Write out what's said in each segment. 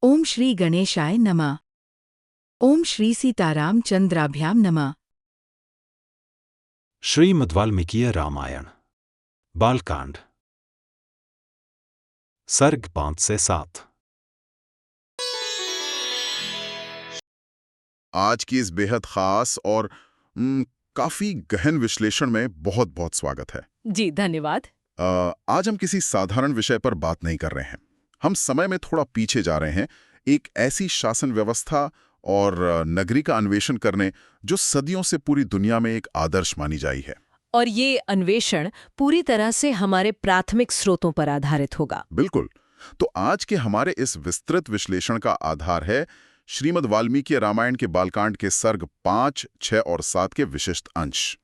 ओम श्री गणेशाय नमः। ओम श्री सीताराम चंद्राभ्याम नमः। श्रीमद् वाल्मीकि रामायण बालकांड सर्ग 5 से 7। आज की इस बेहद खास और काफी गहन विश्लेषण में बहुत बहुत स्वागत है। जी धन्यवाद। आज हम किसी साधारण विषय पर बात नहीं कर रहे हैं। हम समय में थोड़ा पीछे जा रहे हैं, एक ऐसी शासन व्यवस्था और नगरी का अन्वेषण करने जो सदियों से पूरी दुनिया में एक आदर्श मानी जाई है। और ये अन्वेषण पूरी तरह से हमारे प्राथमिक स्रोतों पर आधारित होगा। बिल्कुल। तो आज के हमारे इस विस्तृत विश्लेषण का आधार है श्रीमद् वाल्मीकि रामायण के बालकांड के सर्ग 5, 6 और 7 के विशिष्ट अंश।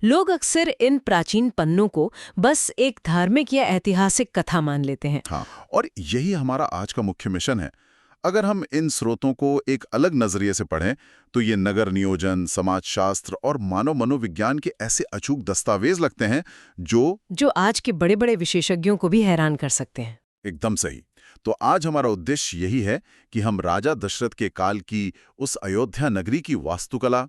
लोग अक्सर इन प्राचीन पन्नों को बस एक धार्मिक या ऐतिहासिक कथा मान लेते हैं। हाँ, और यही हमारा आज का मुख्य मिशन है। अगर हम इन स्रोतों को एक अलग नजरिए से पढ़ें तो ये नगर नियोजन, समाजशास्त्र और मानव मनोविज्ञान के ऐसे अचूक दस्तावेज लगते हैं जो आज के बड़े बड़े विशेषज्ञों को भी हैरान कर सकते हैं। एकदम सही। तो आज हमारा उद्देश्य यही है कि हम राजा दशरथ के काल की उस अयोध्या नगरी की वास्तुकला,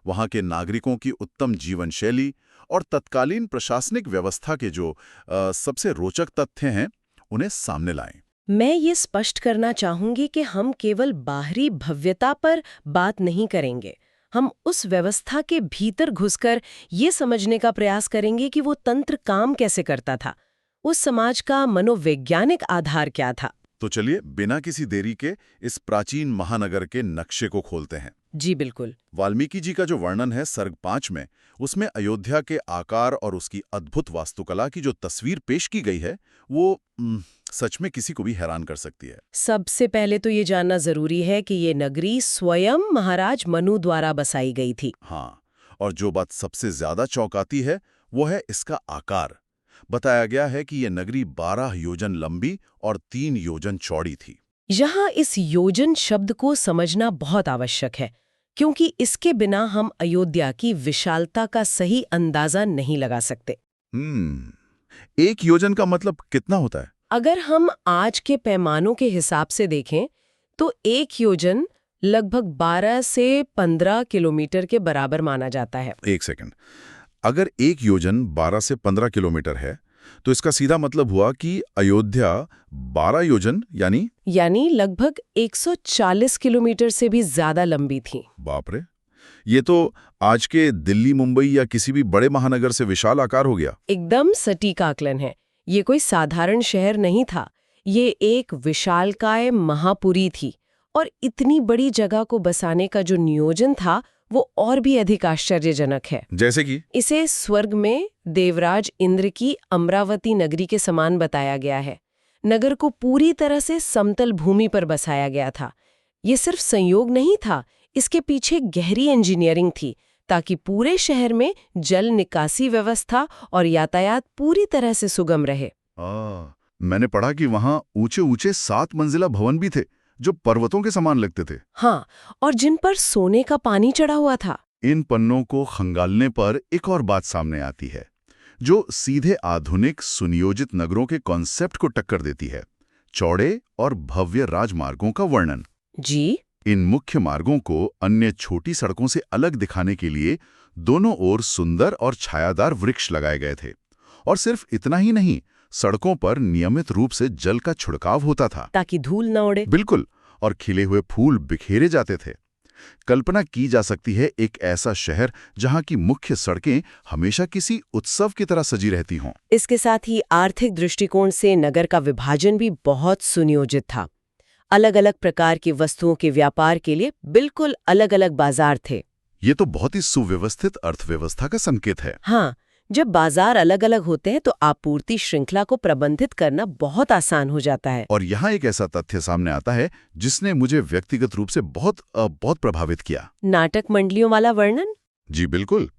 वहां के नागरिकों की उत्तम जीवन शैली और तत्कालीन प्रशासनिक व्यवस्था के जो सबसे रोचक तथ्य हैं उन्हें सामने लाएं। मैं ये स्पष्ट करना चाहूंगी कि हम केवल बाहरी भव्यता पर बात नहीं करेंगे। हम उस व्यवस्था के भीतर घुसकर ये समझने का प्रयास करेंगे कि वो तंत्र काम कैसे करता था, उस समाज का मनोवैज्ञानिक आधार क्या था। तो चलिए बिना किसी देरी के इस प्राचीन महानगर के नक्शे को खोलते हैं। जी बिल्कुल। वाल्मीकि जी का जो वर्णन है सर्ग 5 में, उसमें अयोध्या के आकार और उसकी अद्भुत वास्तुकला की जो तस्वीर पेश की गई है वो सच में किसी को भी हैरान कर सकती है। सबसे पहले तो ये जानना जरूरी है कि ये नगरी स्वयं महाराज मनु द्वारा बसाई गई थी। हाँ, और जो बात सबसे ज्यादा चौंकाती है वो है इसका आकार। बताया गया है कि ये नगरी 12 योजन लंबी और 3 योजन चौड़ी थी। यहाँ इस योजन शब्द को समझना बहुत आवश्यक है, क्योंकि इसके बिना हम अयोध्या की विशालता का सही अंदाजा नहीं लगा सकते। एक योजन का मतलब कितना होता है? अगर हम आज के पैमानों के हिसाब से देखें तो एक योजन लगभग 12 से 15 किलोमीटर के बराबर माना जाता है। एक सेकंड, अगर एक योजन 12 से 15 किलोमीटर है तो इसका सीधा मतलब हुआ कि अयोध्या 12 योजन यानी लगभग 140 किलोमीटर से भी ज्यादा लंबी थी। बाप रे, ये तो आज के दिल्ली, मुंबई या किसी भी बड़े महानगर से विशाल आकार हो गया। एकदम सटीक आकलन है। ये कोई साधारण शहर नहीं था, ये एक विशालकाय महापुरी थी। और इतनी बड़ी जगह को बसाने का जो नियोजन था वो और भी अधिक आश्चर्यजनक है। जैसे कि इसे स्वर्ग में देवराज इंद्र की अमरावती नगरी के समान बताया गया है। नगर को पूरी तरह से समतल भूमि पर बसाया गया था। ये सिर्फ संयोग नहीं था, इसके पीछे गहरी इंजीनियरिंग थी ताकि पूरे शहर में जल निकासी व्यवस्था और यातायात पूरी तरह से सुगम रहे। मैंने पढ़ा कि वहाँ ऊंचे ऊंचे 7 मंजिला भवन भी थे जो पर्वतों के समान लगते थे। हाँ, और जिन पर सोने का पानी चढ़ा हुआ था। इन पन्नों को खंगालने पर एक और बात सामने आती है जो सीधे आधुनिक सुनियोजित नगरों के कॉन्सेप्ट को टक्कर देती है। चौड़े और भव्य राजमार्गों का वर्णन। जी, इन मुख्य मार्गों को अन्य छोटी सड़कों से अलग दिखाने के लिए दोनों ओर सुंदर और छायादार वृक्ष लगाए गए थे। और सिर्फ इतना ही नहीं, सड़कों पर नियमित रूप से जल का छिड़काव होता था ताकि धूल न उड़े। बिल्कुल, और खिले हुए फूल बिखेरे जाते थे। कल्पना की जा सकती है एक ऐसा शहर जहां की मुख्य सड़कें हमेशा किसी उत्सव की तरह सजी रहती हों। इसके साथ ही आर्थिक दृष्टिकोण से नगर का विभाजन भी बहुत सुनियोजित था। अलग अलग प्रकार की वस्तुओं के व्यापार के लिए बिल्कुल अलग अलग बाजार थे। ये तो बहुत ही सुव्यवस्थित अर्थव्यवस्था का संकेत है। हाँ, जब बाजार अलग अलग होते हैं तो आपूर्ति श्रृंखला को प्रबंधित करना बहुत आसान हो जाता है। और यहाँ एक ऐसा तथ्य सामने आता है जिसने मुझे व्यक्तिगत रूप से बहुत प्रभावित किया। नाटक मंडलियों वाला वर्णन। जी बिल्कुल।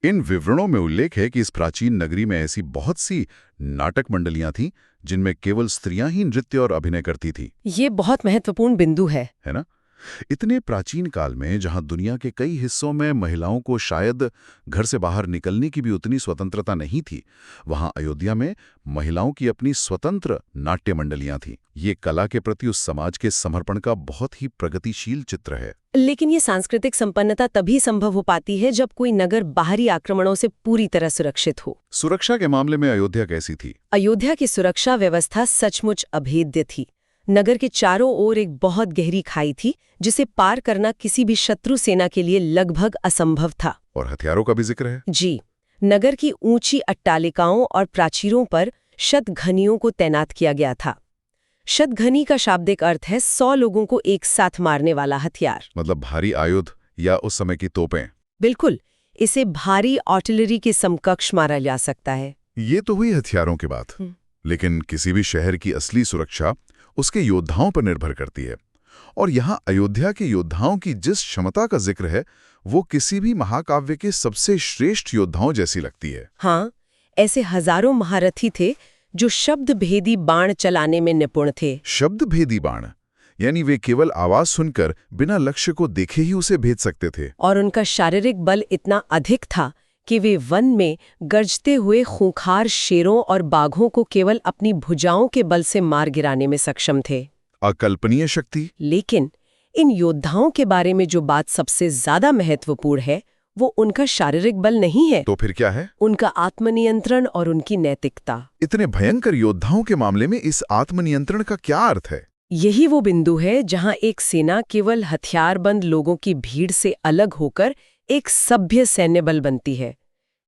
इन विवरणों में उल्लेख है कि इस प्राचीन नगरी में ऐसी बहुत सी नाटक मंडलियां थीं जिनमें केवल स्त्रियां ही नृत्य और अभिनय करती थी। ये बहुत महत्वपूर्ण बिंदु है ना? इतने प्राचीन काल में जहां दुनिया के कई हिस्सों में महिलाओं को शायद घर से बाहर निकलने की भी उतनी स्वतंत्रता नहीं थी, वहां अयोध्या में महिलाओं की अपनी स्वतंत्र नाट्य मंडलियां थीं। ये कला के प्रति उस समाज के समर्पण का बहुत ही प्रगतिशील चित्र है। लेकिन ये सांस्कृतिक संपन्नता तभी संभव हो पाती है जब कोई नगर बाहरी आक्रमणों से पूरी तरह सुरक्षित हो। सुरक्षा के मामले में अयोध्या कैसी थी? अयोध्या की सुरक्षा व्यवस्था सचमुच अभेद्य थी। नगर के चारों ओर एक बहुत गहरी खाई थी जिसे पार करना किसी भी शत्रु सेना के लिए लगभग असंभव था। और हथियारों का भी जिक्र है। जी, नगर की ऊंची अट्टालिकाओं और प्राचीरों पर शतघनियों को तैनात किया गया था। शतघनी का शाब्दिक अर्थ है 100 लोगों को एक साथ मारने वाला हथियार। मतलब भारी आयुध या उस समय की तोपें। बिल्कुल, इसे भारी आर्टिलरी के समकक्ष मारा जा सकता है। ये तो हुई हथियारों की बात, लेकिन किसी भी शहर की असली सुरक्षा उसके योद्धाओं पर निर्भर करती है। और यहाँ अयोध्या के योद्धाओं की जिस क्षमता का जिक्र है वो किसी भी महाकाव्य के सबसे श्रेष्ठ योद्धाओं जैसी लगती है। हाँ, ऐसे हजारों महारथी थे जो शब्दभेदी बाण चलाने में निपुण थे। शब्दभेदी बाण यानी वे केवल आवाज सुनकर बिना लक्ष्य को देखे ही उसे भेद सकते थे। और उनका शारीरिक बल इतना अधिक था कि वे वन में गरजते हुए खूंखार शेरों और बाघों को केवल अपनी भुजाओं के बल से मार गिराने में सक्षम थे। अकल्पनीय शक्ति। लेकिन इन योद्धाओं के बारे में जो बात सबसे ज्यादा महत्वपूर्ण है वो उनका शारीरिक बल नहीं है। तो फिर क्या है? उनका आत्मनियंत्रण और उनकी नैतिकता। इतने भयंकर योद्धाओं के मामले में इस आत्मनियंत्रण का क्या अर्थ है? यही वो बिंदु है जहां एक सेना केवल हथियारबंद लोगों की भीड़ से अलग होकर एक सभ्य सैन्य बल बनती है।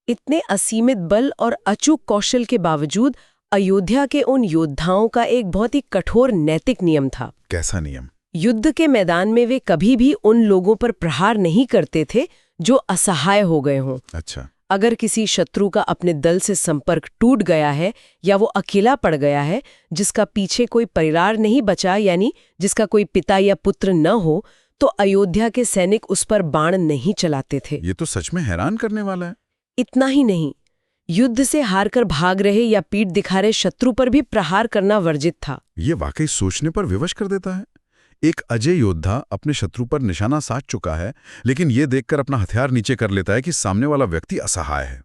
इतने असीमित बल और अचूक कौशल के बावजूद अयोध्या के उन योद्धाओं का एक बहुत ही कठोर नैतिक नियम था। कैसा नियम? युद्ध के मैदान में वे कभी भी उन लोगों पर प्रहार नहीं करते थे जो असहाय हो गए हों। अच्छा। अगर किसी शत्रु का अपने दल से संपर्क टूट गया है या वो अकेला पड़ गया है, जिसका पीछे कोई परिवार नहीं बचा, यानी जिसका कोई पिता या पुत्र न हो, तो अयोध्या के सैनिक उस पर बाण नहीं चलाते थे। ये तो सच में हैरान करने वाला है। इतना ही नहीं, युद्ध से हारकर भाग रहे या पीठ दिखा रहे शत्रु पर भी प्रहार करना वर्जित था। ये वाकई सोचने पर विवश कर देता है। एक अजय योद्धा अपने शत्रु पर निशाना साध चुका है, लेकिन ये देखकर अपना हथियार नीचे कर लेता है कि सामने वाला व्यक्ति असहाय है।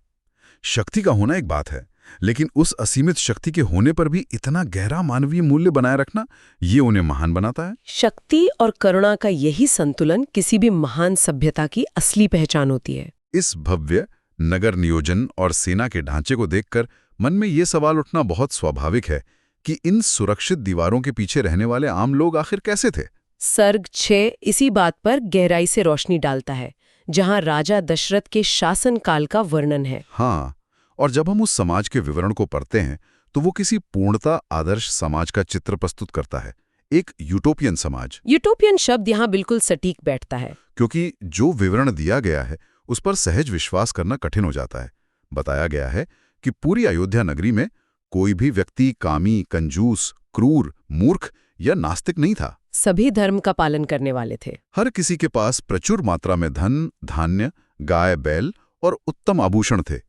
शक्ति का होना एक बात है, लेकिन उस असीमित शक्ति के होने पर भी इतना गहरा मानवीय मूल्य बनाए रखना, ये उन्हें महान बनाता है। शक्ति और करुणा का यही संतुलन किसी भी महान सभ्यता की असली पहचान होती है। इस भव्य नगर नियोजन और सेना के ढांचे को देखकर मन में ये सवाल उठना बहुत स्वाभाविक है कि इन सुरक्षित दीवारों के पीछे रहने वाले आम लोग आखिर कैसे थे। सर्ग 6 इसी बात पर गहराई से रोशनी डालता है, जहां राजा दशरथ के शासन काल का वर्णन है। हाँ, और जब हम उस समाज के विवरण को पढ़ते हैं तो वो किसी पूर्णता आदर्श समाज का चित्र प्रस्तुत करता है, एक यूटोपियन समाज। यूटोपियन शब्द यहाँ बिल्कुल सटीक बैठता है, क्योंकि जो विवरण दिया गया है उस पर सहज विश्वास करना कठिन हो जाता है। बताया गया है कि पूरी अयोध्या नगरी में कोई भी व्यक्ति कामी, कंजूस, क्रूर, मूर्ख या नास्तिक नहीं था। सभी धर्म का पालन करने वाले थे। हर किसी के पास प्रचुर मात्रा में धन, धान्य, गाय, बैल और उत्तम आभूषण थे।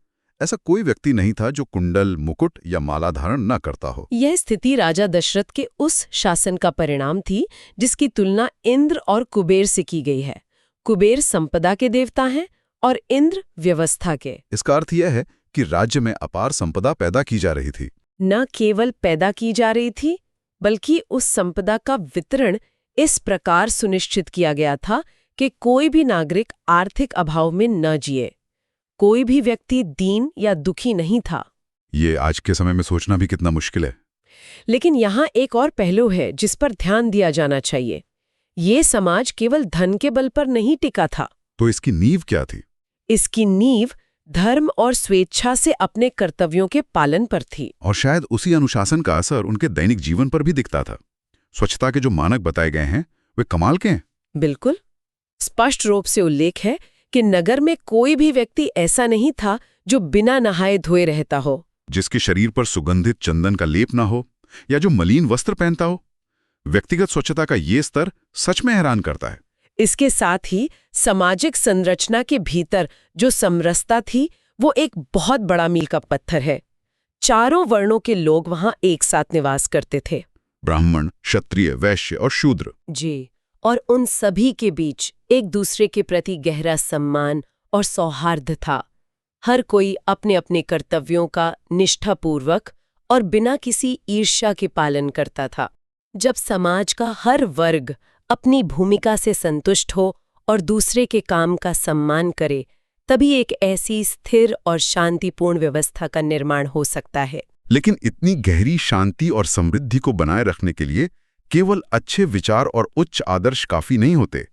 ऐसा कोई व्यक्ति नहीं था जो कुंडल, मुकुट या माला धारण न करता हो। यह स्थिति राजा दशरथ के उस शासन का परिणाम थी जिसकी तुलना इंद्र और कुबेर से की गई है। कुबेर संपदा के देवता हैं और इंद्र व्यवस्था के। इसका अर्थ यह है कि राज्य में अपार संपदा पैदा की जा रही थी। न केवल पैदा की जा रही थी, बल्कि उस संपदा का वितरण इस प्रकार सुनिश्चित किया गया था कि कोई भी नागरिक आर्थिक अभाव में न जिए। कोई भी व्यक्ति दीन या दुखी नहीं था। ये आज के समय में सोचना भी कितना मुश्किल है। लेकिन यहाँ एक और पहलू है जिस पर ध्यान दिया जाना चाहिए। ये समाज केवल धन के बल पर नहीं टिका था। तो इसकी नींव क्या थी? इसकी नींव धर्म और स्वेच्छा से अपने कर्तव्यों के पालन पर थी। और शायद उसी अनुशासन का असर उनके दैनिक जीवन पर भी दिखता था। स्वच्छता के जो मानक बताए गए हैं वे कमाल के हैं। बिल्कुल, स्पष्ट रूप से उल्लेख है कि नगर में कोई भी व्यक्ति ऐसा नहीं था जो बिना नहाए धोए रहता हो, जिसके शरीर पर सुगंधित चंदन का लेप ना हो या जो मलिन वस्त्र पहनता हो। व्यक्तिगत स्वच्छता का ये स्तर सच में हैरान करता है। इसके साथ ही सामाजिक संरचना के भीतर जो समरसता थी वो एक बहुत बड़ा मील का पत्थर है। चारों वर्णों के लोग वहां एक साथ निवास करते थे। ब्राह्मण, क्षत्रिय, वैश्य और शूद्र। जी, और उन सभी के बीच एक दूसरे के प्रति गहरा सम्मान और सौहार्द था। हर कोई अपने अपने कर्तव्यों का निष्ठापूर्वक और बिना किसी ईर्ष्या के पालन करता था। जब समाज का हर वर्ग अपनी भूमिका से संतुष्ट हो और दूसरे के काम का सम्मान करे, तभी एक ऐसी स्थिर और शांतिपूर्ण व्यवस्था का निर्माण हो सकता है। लेकिन इतनी गहरी शांति और समृद्धि को बनाए रखने के लिए केवल अच्छे विचार और उच्च आदर्श काफी नहीं होते।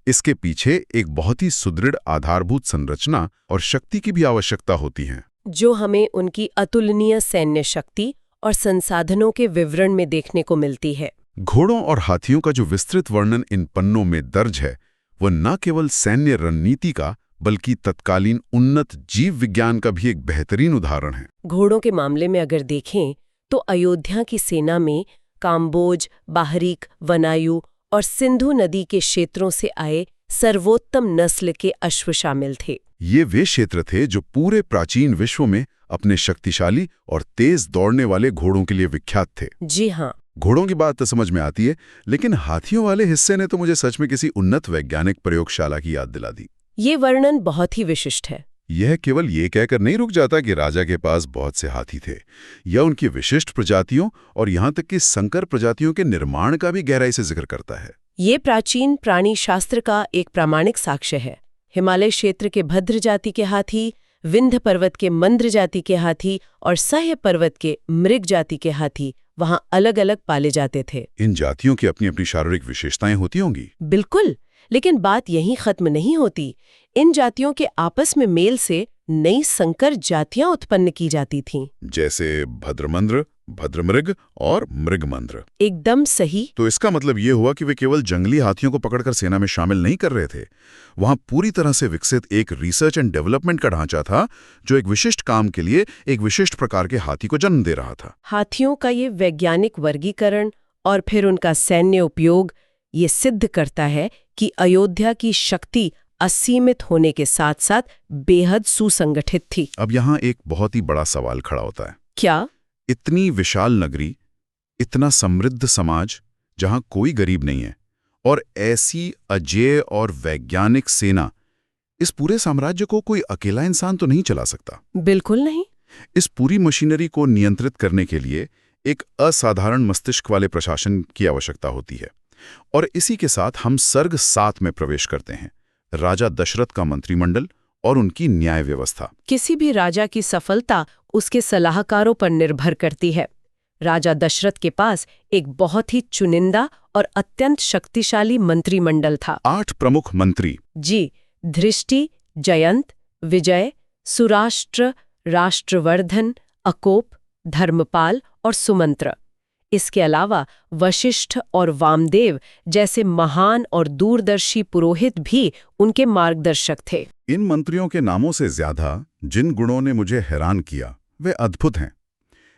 इसके पीछे एक बहुत ही सुदृढ़ आधारभूत संरचना और शक्ति की भी आवश्यकता होती है, जो हमें उनकी अतुलनीय सैन्य शक्ति और संसाधनों के विवरण में देखने को मिलती है। घोड़ों और हाथियों का जो विस्तृत वर्णन इन पन्नों में दर्ज है, वह न केवल सैन्य रणनीति का बल्कि तत्कालीन उन्नत जीव विज्ञान का भी एक बेहतरीन उदाहरण है। घोड़ों के मामले में अगर देखें तो अयोध्या की सेना में काम्बोज, बाहरिक, वनायु और सिंधु नदी के क्षेत्रों से आए सर्वोत्तम नस्ल के अश्व शामिल थे। ये वे क्षेत्र थे जो पूरे प्राचीन विश्व में अपने शक्तिशाली और तेज दौड़ने वाले घोड़ों के लिए विख्यात थे। जी हाँ, घोड़ों की बात तो समझ में आती है, लेकिन हाथियों वाले हिस्से ने तो मुझे सच में किसी उन्नत वैज्ञानिक प्रयोगशाला की याद दिला दी। ये वर्णन बहुत ही विशिष्ट है। यह केवल ये कहकर नहीं रुक जाता कि राजा के पास बहुत से हाथी थे, यह उनकी विशिष्ट प्रजातियों और यहाँ तक कि संकर प्रजातियों के निर्माण का भी गहराई से जिक्र करता है। ये प्राचीन प्राणी शास्त्र का एक प्रामाणिक साक्ष्य है। हिमालय क्षेत्र के भद्र जाति के हाथी, विंध्य पर्वत के मंद्र जाति के हाथी और सह्य पर्वत के मृग जाति के हाथी वहाँ अलग अलग पाले जाते थे। इन जातियों की अपनी अपनी शारीरिक विशेषताएं होती होंगी। बिल्कुल, लेकिन बात यहीं खत्म नहीं होती। इन जातियों के आपस में मेल से नई संकर जातियां उत्पन्न की जाती थीं। जैसे भद्रमंद्र, भद्रमृग और मृगमंद्र। एकदम सही। तो इसका मतलब ये हुआ कि वे केवल जंगली हाथियों को पकड़कर सेना में शामिल नहीं कर रहे थे। वहां पूरी तरह से विकसित एक रिसर्च एंड डेवलपमेंट का ढांचा था, जो एक विशिष्ट काम के लिए एक विशिष्ट प्रकार के हाथी को जन्म दे रहा था। हाथियों का ये वैज्ञानिक वर्गीकरण और फिर उनका सैन्य उपयोग ये सिद्ध करता है कि अयोध्या की शक्ति असीमित होने के साथ साथ बेहद सुसंगठित थी। अब यहाँ एक बहुत ही बड़ा सवाल खड़ा होता है। क्या? इतनी विशाल नगरी, इतना समृद्ध समाज जहां कोई गरीब नहीं है, और ऐसी अजेय और वैज्ञानिक सेना, इस पूरे साम्राज्य को कोई अकेला इंसान तो नहीं चला सकता। बिल्कुल नहीं। इस पूरी मशीनरी को नियंत्रित करने के लिए एक असाधारण मस्तिष्क वाले प्रशासन की आवश्यकता होती है। और इसी के साथ हम सर्ग 7 में प्रवेश करते हैं, राजा दशरथ का मंत्रिमंडल और उनकी न्याय व्यवस्था। किसी भी राजा की सफलता उसके सलाहकारों पर निर्भर करती है। राजा दशरथ के पास एक बहुत ही चुनिंदा और अत्यंत शक्तिशाली मंत्रिमंडल था। 8 प्रमुख मंत्री। जी, धृष्टि, जयंत, विजय, सुराष्ट्र, राष्ट्रवर्धन, अकोप, धर्मपाल और सुमंत्र। इसके अलावा वशिष्ठ और वामदेव जैसे महान और दूरदर्शी पुरोहित भी उनके मार्गदर्शक थे। इन मंत्रियों के नामों से ज्यादा जिन गुणों ने मुझे हैरान किया वे अद्भुत हैं।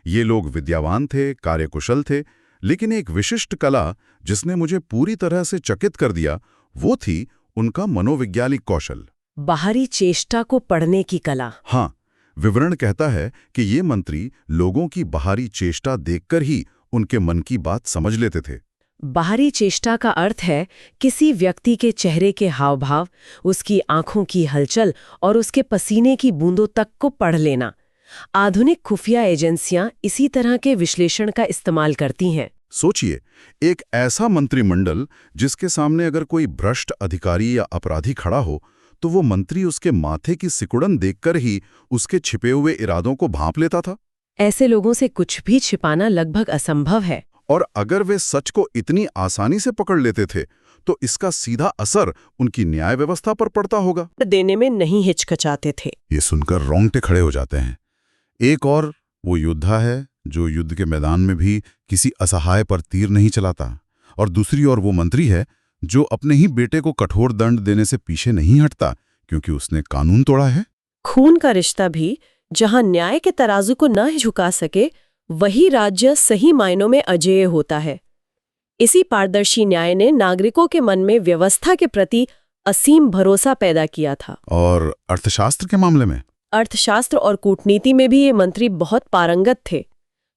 ये लोग विद्यावान थे, कार्यकुशल थे, लेकिन एक विशिष्ट कला जिसने मुझे पूरी तरह से चकित कर दिया, वो थी उनका मनोवैज्ञानिक कौशल। बाहरी चेष्टा को पढ़ने की कला। हाँ, विवरण कहता है कि ये मंत्री लोगों की बाहरी चेष्टा देखकर ही उनके मन की बात समझ लेते थे। बाहरी चेष्टा का अर्थ है किसी व्यक्ति के चेहरे के हाव भाव, उसकी आंखों की हलचल और उसके पसीने की बूंदों तक को पढ़ लेना। आधुनिक खुफिया एजेंसियां इसी तरह के विश्लेषण का इस्तेमाल करती हैं। सोचिए, एक ऐसा मंत्रिमंडल जिसके सामने अगर कोई भ्रष्ट अधिकारी या अपराधी खड़ा हो, तो वो मंत्री उसके माथे की सिकुड़न देखकर ही उसके छिपे हुए इरादों को भांप लेता था। ऐसे लोगों से कुछ भी छिपाना लगभग असंभव है। और अगर वे सच को इतनी आसानी से पकड़ लेते थे, तो इसका सीधा असर उनकी न्याय व्यवस्था पर पड़ता होगा। देने में नहीं हिचकिचाते थे। ये सुनकर रोंगटे खड़े हो जाते हैं। एक और वो योद्धा है जो युद्ध के मैदान में भी किसी असहाय पर तीर नहीं चलाता, और दूसरी ओर वो मंत्री है जो अपने ही बेटे को कठोर दंड देने से पीछे नहीं हटता क्योंकि उसने कानून तोड़ा है। खून का रिश्ता भी जहां न्याय के तराजू को न झुका सके, वही राज्य सही मायनों में अजेय होता है। इसी पारदर्शी न्याय ने नागरिकों के मन में व्यवस्था के प्रति असीम भरोसा पैदा किया था। और अर्थशास्त्र के मामले में? अर्थशास्त्र और कूटनीति में भी ये मंत्री बहुत पारंगत थे।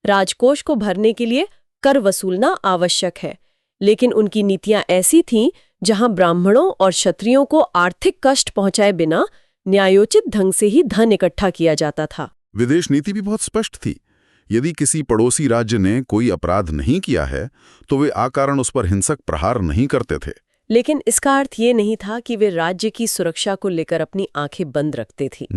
राजकोष को भरने के लिए कर वसूलना आवश्यक है, लेकिन उनकी नीतियां ऐसी थीं जहां ब्राह्मणों और क्षत्रियों को आर्थिक कष्ट पहुंचाए बिना न्यायोचित ढंग से ही धन इकट्ठा किया जाता था। विदेश नीति भी बहुत स्पष्ट थी। यदि किसी पड़ोसी राज्य ने कोई अपराध नहीं किया है तो वे आकारण उस पर हिंसक प्रहार नहीं करते थे। लेकिन इसका अर्थ ये नहीं था कि वे राज्य की सुरक्षा को लेकर अपनी आंखें बंद रखते थे।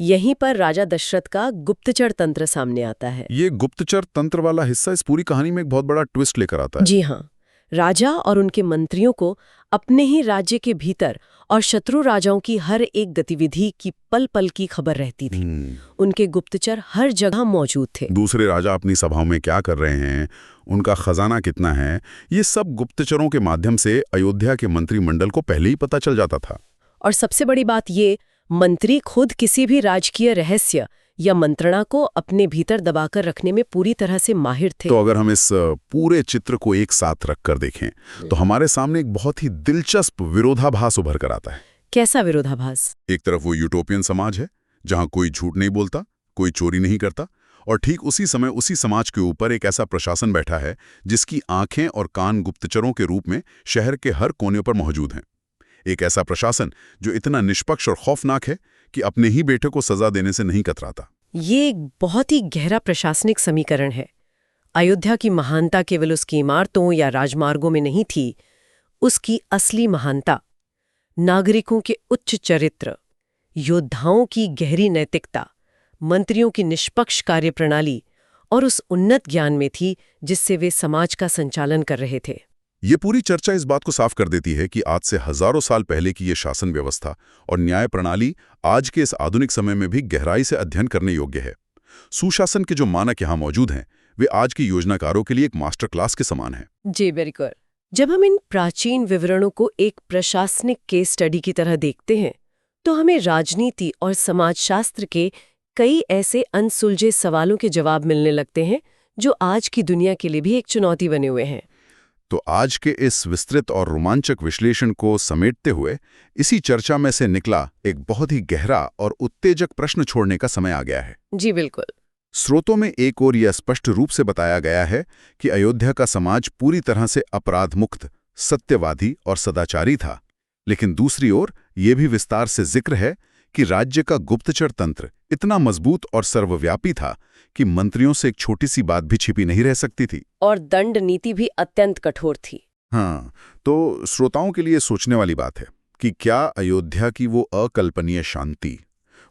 यहीं पर राजा दशरथ का गुप्तचर तंत्र सामने आता है। ये गुप्तचर तंत्र वाला हिस्सा इस पूरी कहानी में एक बहुत बड़ा ट्विस्ट लेकर आता है। जी हाँ, राजा और उनके मंत्रियों को अपने ही राज्य के भीतर और शत्रु राजाओं की हर एक गतिविधि की पल पल की खबर रहती थी। उनके गुप्तचर हर जगह मौजूद थे। दूसरे राजा अपनी सभाओं में क्या कर रहे हैं, उनका खजाना कितना है, ये सब गुप्तचरों के माध्यम से अयोध्या के मंत्रिमंडल को पहले ही पता चल जाता था। और सबसे बड़ी बात ये, मंत्री खुद किसी भी राजकीय रहस्य या मंत्रणा को अपने भीतर दबाकर रखने में पूरी तरह से माहिर थे। तो अगर हम इस पूरे चित्र को एक साथ रखकर देखें तो हमारे सामने एक बहुत ही दिलचस्प विरोधाभास उभर कर आता है। कैसा विरोधाभास? एक तरफ वो यूटोपियन समाज है जहां कोई झूठ नहीं बोलता, कोई चोरी नहीं करता, और ठीक उसी समय उसी समाज के ऊपर एक ऐसा प्रशासन बैठा है जिसकी आंखें और कान गुप्तचरों के रूप में शहर के हर कोने पर मौजूद हैं। एक ऐसा प्रशासन जो इतना निष्पक्ष और खौफनाक है कि अपने ही बेटे को सजा देने से नहीं कतराता। ये एक बहुत ही गहरा प्रशासनिक समीकरण है। अयोध्या की महानता केवल उसकी इमारतों या राजमार्गों में नहीं थी, उसकी असली महानता नागरिकों के उच्च चरित्र, योद्धाओं की गहरी नैतिकता, मंत्रियों की निष्पक्ष कार्यप्रणाली और उस उन्नत ज्ञान में थी जिससे वे समाज का संचालन कर रहे थे। ये पूरी चर्चा इस बात को साफ कर देती है कि आज से हजारों साल पहले की ये शासन व्यवस्था और न्याय प्रणाली आज के इस आधुनिक समय में भी गहराई से अध्ययन करने योग्य है। सुशासन के जो मानक यहाँ मौजूद हैं, वे आज के योजनाकारों के लिए एक मास्टर क्लास के समान हैं। जी बिल्कुल। जब हम इन प्राचीन विवरणों को एक प्रशासनिक केस स्टडी की तरह देखते हैं तो हमें राजनीति और समाजशास्त्र के कई ऐसे अनसुलझे सवालों के जवाब मिलने लगते हैं जो आज की दुनिया के लिए भी एक चुनौती बने हुए हैं। तो आज के इस विस्तृत और रोमांचक विश्लेषण को समेटते हुए इसी चर्चा में से निकला एक बहुत ही गहरा और उत्तेजक प्रश्न छोड़ने का समय आ गया है। जी बिल्कुल। स्रोतों में एक ओर यह स्पष्ट रूप से बताया गया है कि अयोध्या का समाज पूरी तरह से अपराध मुक्त, सत्यवादी और सदाचारी था, लेकिन दूसरी ओर यह भी विस्तार से जिक्र है कि राज्य का गुप्तचर तंत्र इतना मजबूत और सर्वव्यापी था कि मंत्रियों से एक छोटी सी बात भी छिपी नहीं रह सकती थी। और दंड नीति भी अत्यंत कठोर थी। हाँ, तो श्रोताओं के लिए सोचने वाली बात है कि क्या अयोध्या की वो अकल्पनीय शांति,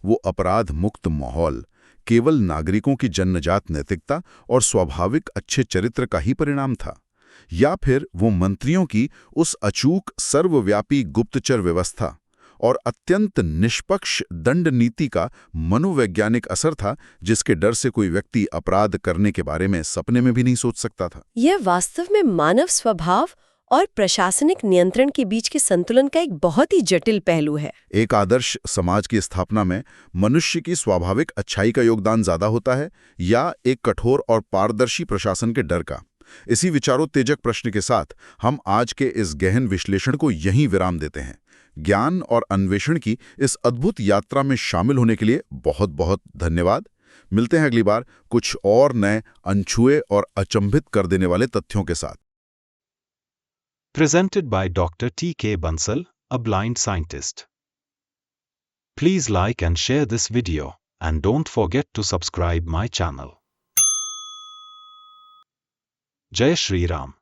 वो अपराध मुक्त माहौल केवल नागरिकों की जन्मजात नैतिकता और स्वाभाविक अच्छे चरित्र का ही परिणाम था, या फिर वो मंत्रियों की उस अचूक सर्वव्यापी गुप्तचर व्यवस्था और अत्यंत निष्पक्ष दंड नीति का मनोवैज्ञानिक असर था, जिसके डर से कोई व्यक्ति अपराध करने के बारे में सपने में भी नहीं सोच सकता था। यह वास्तव में मानव स्वभाव और प्रशासनिक नियंत्रण के बीच के संतुलन का एक बहुत ही जटिल पहलू है। एक आदर्श समाज की स्थापना में मनुष्य की स्वाभाविक अच्छाई का योगदान ज्यादा होता है या एक कठोर और पारदर्शी प्रशासन के डर का? इसी विचारोत्तेजक प्रश्न के साथ हम आज के इस गहन विश्लेषण को यहीं विराम देते हैं। ज्ञान और अन्वेषण की इस अद्भुत यात्रा में शामिल होने के लिए बहुत बहुत धन्यवाद। मिलते हैं अगली बार कुछ और नए, अनछुए और अचंभित कर देने वाले तथ्यों के साथ। Presented by Dr. T.K. Bansal, a blind scientist. Please like and share this video, and don't forget to subscribe my channel. Jai Shri Ram.